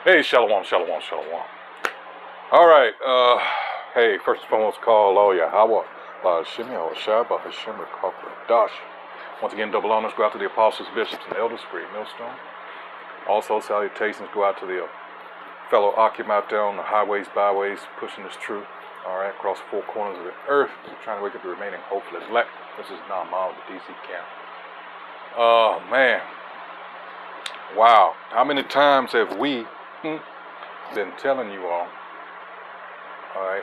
Hey, shalom, shalom, shalom. All right, hey, first and foremost, call all Yahweh, Shimei, Shaba, Hashem, Dash. Once again, double honors go out to the apostles, bishops, and elders, Great Millstone. Also, salutations go out to the fellow Akim out there on the highways, byways, pushing this truth, all right, across the four corners of the earth, trying to wake up the remaining hopefully elect. This is Naamal, the DC camp. Oh, man. Wow. How many times have we been telling you all right,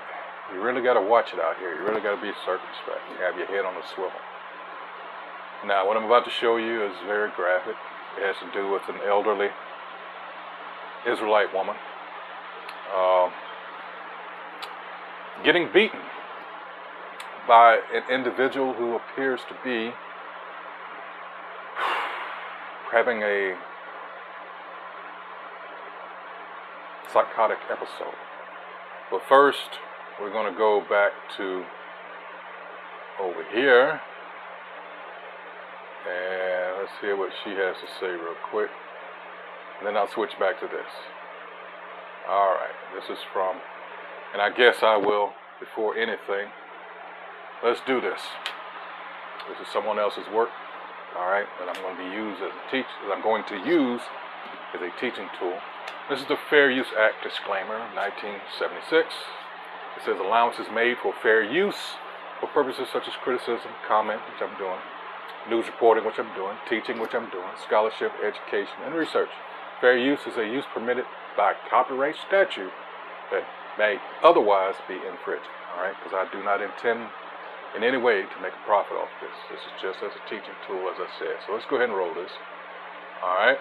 you really got to watch it out here. You really got to be circumspect. You have your head on a swivel. Now, what I'm about to show you is very graphic. It has to do with an elderly Israelite woman getting beaten by an individual who appears to be having a psychotic episode. But first, we're going to go back to over here, and let's hear what she has to say real quick. And then I'll switch back to this. All right, this is from, and I guess I will, before anything, let's do this. This is someone else's work, all right, that I'm going to use as a teaching tool. This is the Fair Use Act disclaimer, 1976. It says allowances made for fair use for purposes such as criticism, comment, which I'm doing, news reporting, which I'm doing, teaching, which I'm doing, scholarship, education, and research. Fair use is a use permitted by copyright statute that may otherwise be infringed, all right? Because I do not intend in any way to make a profit off this. This is just as a teaching tool, as I said. So let's go ahead and roll this, all right?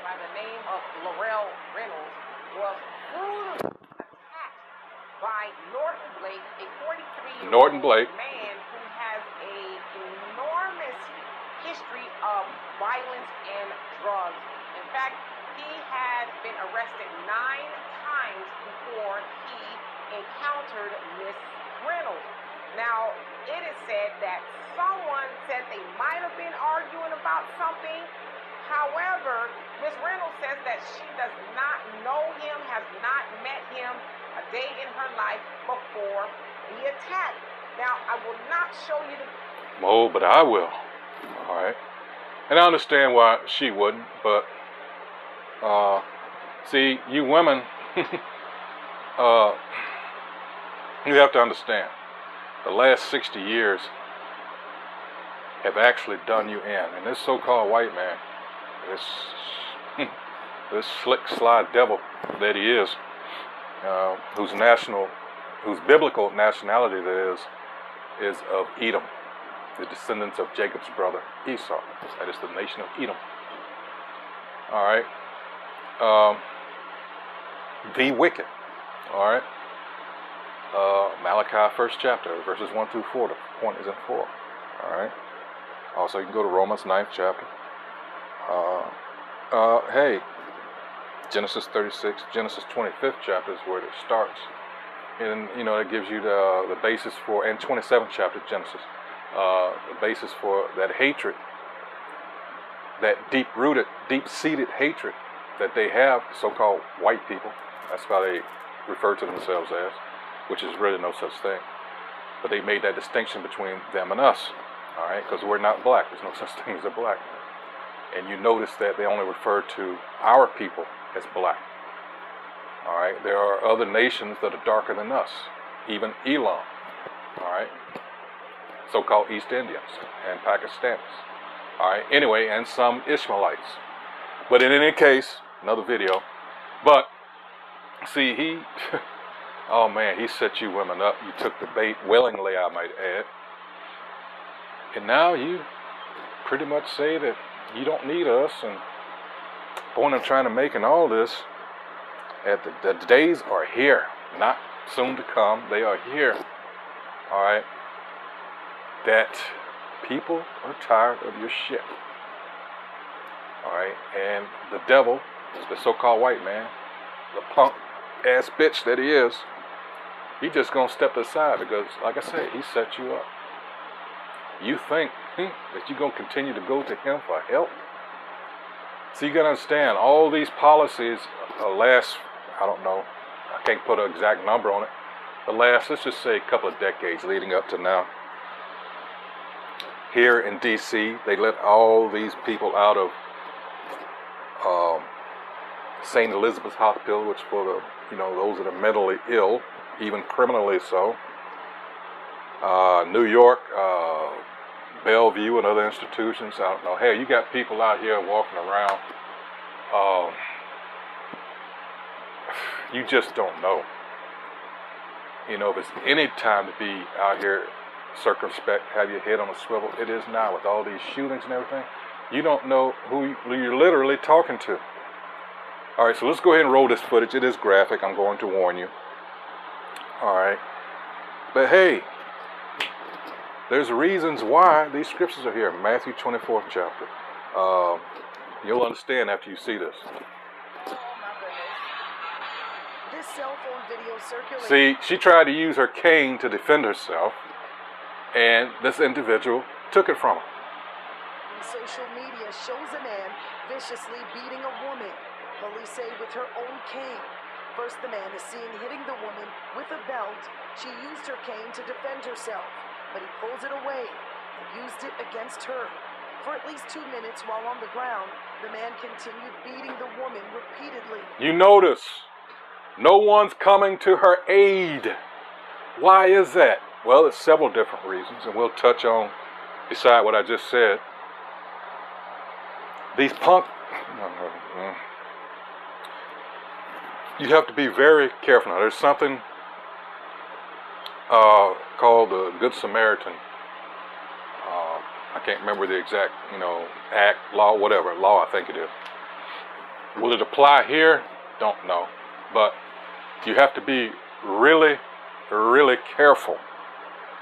By the name of Laurel Reynolds was brutally attacked by Norton Blake, a 43-year-old man who has an enormous history of violence and drugs. In fact, he had been arrested 9 times before he encountered Miss Reynolds. Now, it is said that someone said they might have been arguing about something. However, Ms. Reynolds says that she does not know him, has not met him a day in her life before the attack. Now, I will not show you the... Oh, but I will. All right. And I understand why she wouldn't, but, see, you women, you have to understand, the last 60 years have actually done you in. And this so-called white man, this slick, sly devil that he is, whose biblical nationality that is of Edom, the descendants of Jacob's brother Esau. That is the nation of Edom. All right. The wicked. All right. Malachi 1st chapter, verses 1 through 4. The point is in 4. All right. Also, you can go to Romans 9th chapter. Hey, Genesis 36, Genesis 25th chapter is where it starts. And, you know, it gives you the basis for, and 27th chapter, Genesis, the basis for that hatred, that deep-rooted, deep-seated hatred that they have, so-called white people. That's how they refer to themselves as, which is really no such thing. But they made that distinction between them and us, all right, because we're not black. There's no such thing as a black man. And you notice that they only refer to our people as black. All right, there are other nations that are darker than us, even Elam, all right, so-called East Indians and Pakistanis, all right, anyway, and some Ishmaelites. But in any case, another video. But see, he, oh man, he set you women up. You took the bait willingly, I might add. And now you pretty much say that you don't need us, and the point I'm trying to make in all this, the days are here, not soon to come. They are here, all right, that people are tired of your shit, all right, and the devil, the so-called white man, the punk-ass bitch that he is, he just gonna step aside because, like I said, he set you up. You think that you're going to continue to go to him for help? So you got to understand, all these policies last, I don't know, I can't put an exact number on it, the last, let's just say a couple of decades leading up to now. Here in D.C., they let all these people out of St. Elizabeth's Hospital, which for the, those that are mentally ill, even criminally so. New York, Bellevue, and other institutions. I don't know. Hey, you got people out here walking around. You just don't know. If it's any time to be out here circumspect, have your head on a swivel, it is now with all these shootings and everything. You don't know who you're literally talking to. All right, so let's go ahead and roll this footage. It is graphic, I'm going to warn you. All right, but hey, there's reasons why these scriptures are here. Matthew 24th chapter. You'll understand after you see this. This cell phone video circulated. See, she tried to use her cane to defend herself, and this individual took it from her. Social media shows a man viciously beating a woman. Police say with her own cane. First, the man is seen hitting the woman with a belt. She used her cane to defend herself, but he pulls it away and used it against her. For at least 2 minutes while on the ground, the man continued beating the woman repeatedly. You notice, no one's coming to her aid. Why is that? Well, it's several different reasons, and we'll touch on, beside what I just said. These punk... You have to be very careful. Now, there's something called the Good Samaritan. I can't remember the exact, act, law, whatever. Law, I think it is. Will it apply here? Don't know. But you have to be really, really careful.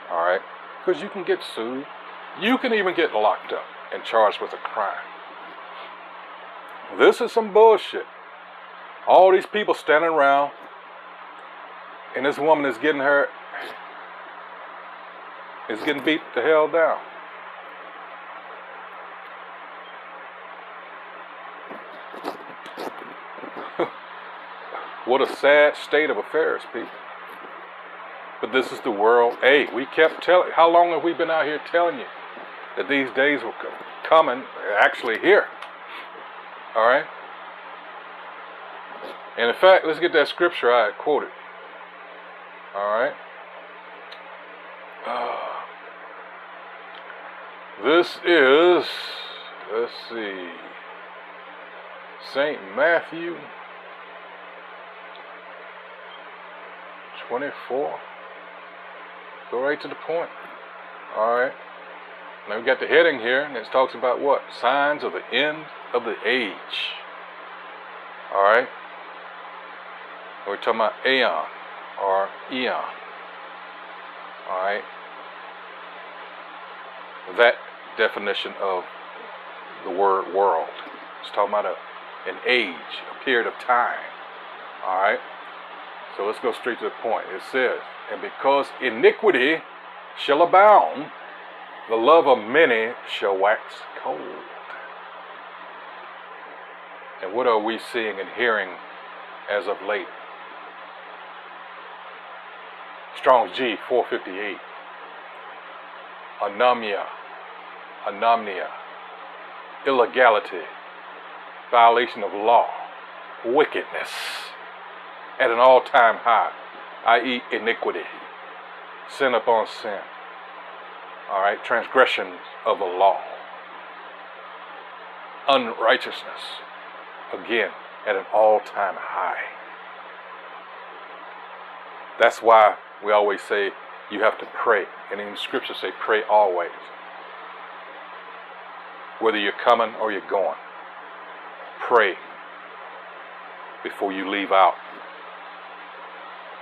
All right? Because you can get sued. You can even get locked up and charged with a crime. This is some bullshit. All these people standing around, and this woman is getting beat the hell down. What a sad state of affairs, people. But this is the world. Hey, we kept telling, how long have we been out here telling you that these days were coming? They're actually here. All right? And in fact, let's get that scripture I had quoted. All right? This is, let's see, St. Matthew 24. Go right to the point. All right. Now we got the heading here, and it talks about what? Signs of the end of the age. All right. We're talking about aeon or eon. All right. That definition of the word world. It's talking about an age, a period of time. All right. So let's go straight to the point. It says, and because iniquity shall abound, the love of many shall wax cold. And what are we seeing and hearing as of late? Strong's G 458. Anomnia, illegality, violation of law, wickedness at an all-time high, i.e. iniquity, sin upon sin. All right, transgressions of the law, unrighteousness, again, at an all-time high. That's why we always say you have to pray. And in the scriptures say pray always. Whether you're coming or you're going. Pray before you leave out.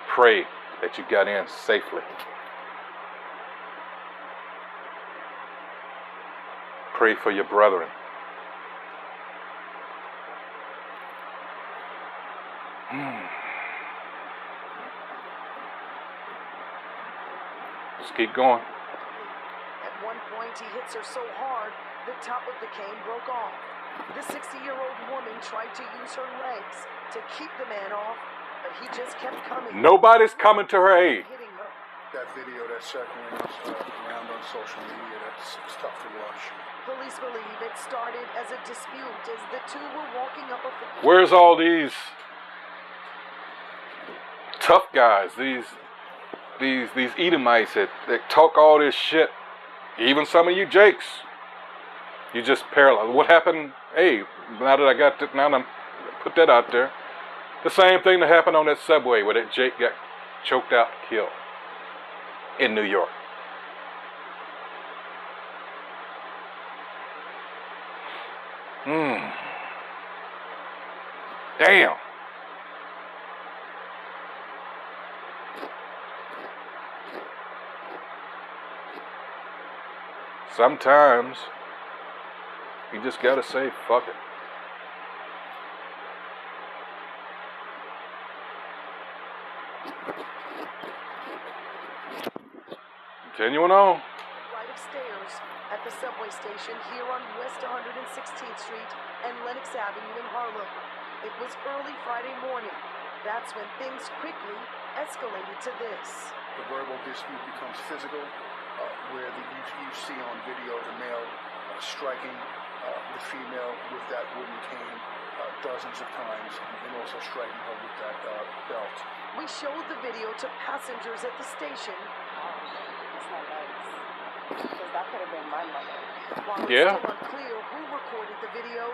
Pray that you got in safely. Pray for your brethren. Let's keep going. At one point, he hits her so hard, the top of the cane broke off. The 60-year-old woman tried to use her legs to keep the man off, but he just kept coming. Nobody's coming to her aid. Hitting her. That video that's circling around on social media, it's tough to watch. Police believe it started as a dispute as the two were walking up a... Where's all these tough guys, these Edomites that talk all this shit? Even some of you Jakes, you just paralyzed. What happened? Hey, now that I got that, now I'm put that out there. The same thing that happened on that subway where that Jake got choked out and killed in New York. Damn. Sometimes you just gotta say fuck it. Continuing on. Flight of stairs at the subway station here on West 116th Street and Lenox Avenue in Harlem. It was early Friday morning. That's when things quickly escalated to this. The verbal dispute becomes physical, where you see on video the male striking the female with that wooden cane dozens of times, and also striking her with that belt. We showed the video to passengers at the station. That's not nice. Because that could have been my mother. While it's Yeah. still unclear who recorded the video,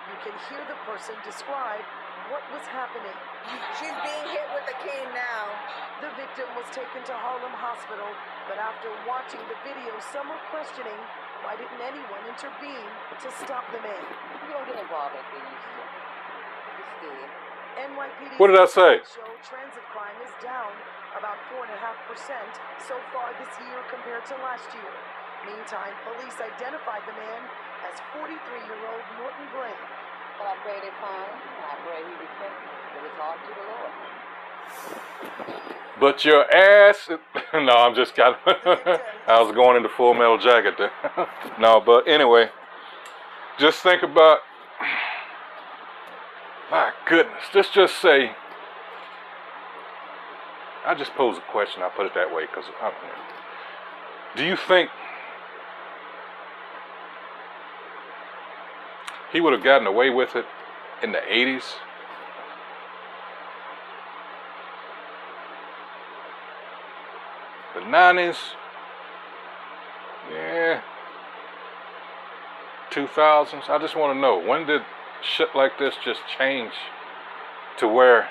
you can hear the person describe what was happening. She's being hit with a cane now. The victim was taken to Harlem Hospital, but after watching the video, some are questioning why didn't anyone intervene to stop the man. You don't get involved like they used to. You're scared. NYPD What did I say? show transit crime is down about 4.5% so far this year compared to last year. Meantime, police identified the man as 43-year-old Norton Blaine. Well, I pray they find him, and I pray he repents. It was hard to the Lord. But your ass... No, I'm just got... I was going into Full Metal Jacket there. No, but anyway, just think about... My goodness, let's just say... I just pose a question, I'll put it that way, because... Do you think he would have gotten away with it in the 80s? The 90s? Yeah. 2000s? I just want to know, when did shit like this just change to where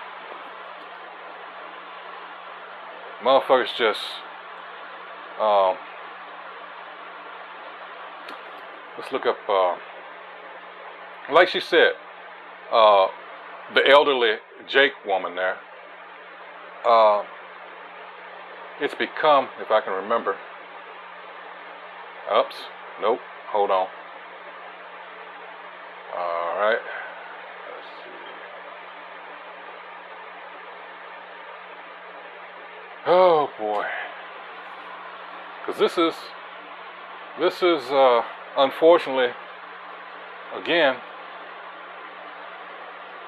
motherfuckers just let's look up like she said, the elderly Jake woman there, it's become, if I can remember, oops, nope, hold on. Alright, let's see. Oh boy, because this is unfortunately, again,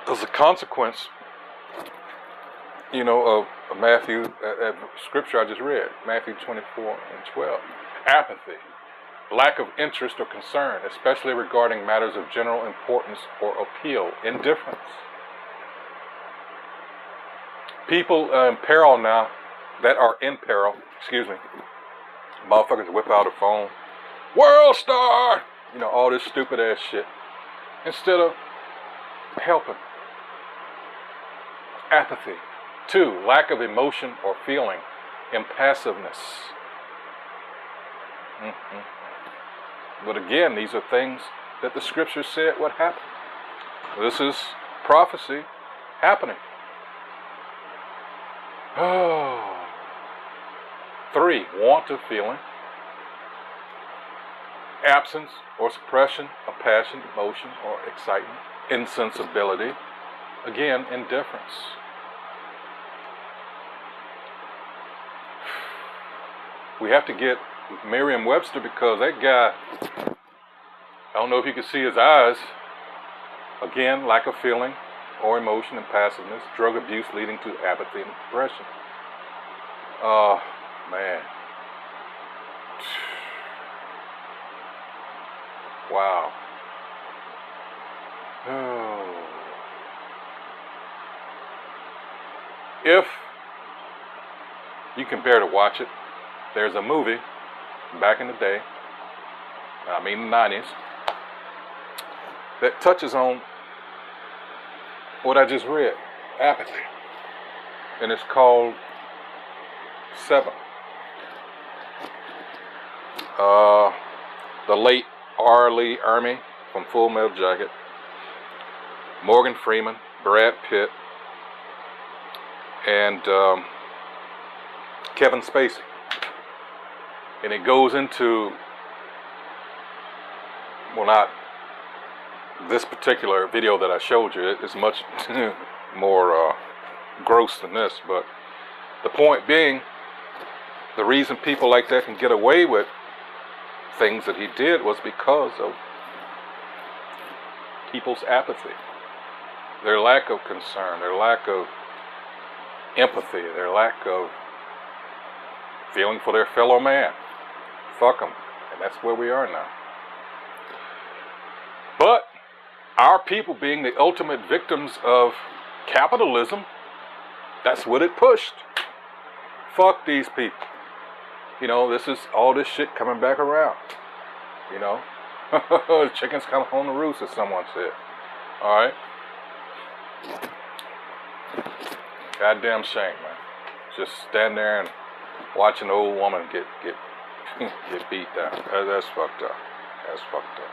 as a consequence, you know, of Matthew, that scripture I just read, Matthew 24:12. Apathy, lack of interest or concern, especially regarding matters of general importance or appeal, indifference. People in peril now, that are in peril, excuse me, motherfuckers whip out a phone, World Star, you know, all this stupid ass shit, instead of helping. Apathy. 2, lack of emotion or feeling, impassiveness. But again, these are things that the scripture said would happen. This is prophecy happening. Oh. 3, want of feeling, absence or suppression of passion, emotion, or excitement, insensibility, again, indifference. We have to get Merriam-Webster because that guy, I don't know if you can see his eyes, Again, lack of feeling or emotion and passiveness, drug abuse leading to apathy and depression. Oh, man. Wow. Oh. If you can bear to watch it, there's a movie back in the day, I mean the 90s, that touches on what I just read, apathy. And it's called Seven. The late R. Lee Ermey from Full Metal Jacket, Morgan Freeman, Brad Pitt, and Kevin Spacey. And it goes into, well, not this particular video that I showed you. It's much more gross than this, but the point being, the reason people like that can get away with things that he did was because of people's apathy, their lack of concern, their lack of empathy, their lack of feeling for their fellow man. Fuck them. And that's where we are now. But our people, being the ultimate victims of capitalism, that's what it pushed. Fuck these people. You know, this is all this shit coming back around. You know, chickens come home to roost, as someone said. All right. Goddamn shame, man. Just stand there and watch an old woman get beat down. That's fucked up. That's fucked up.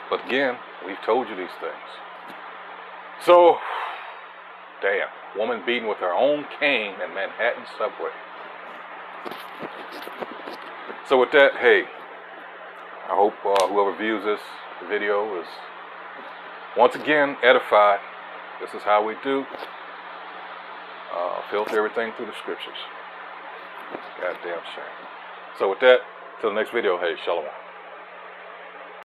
But again, we've told you these things. So, damn, woman beaten with her own cane in Manhattan subway. So with that, hey, I hope whoever views this video is once again edified. This is how we do. Filter everything through the scriptures. Goddamn shame. So with that, till the next video, hey, shalom.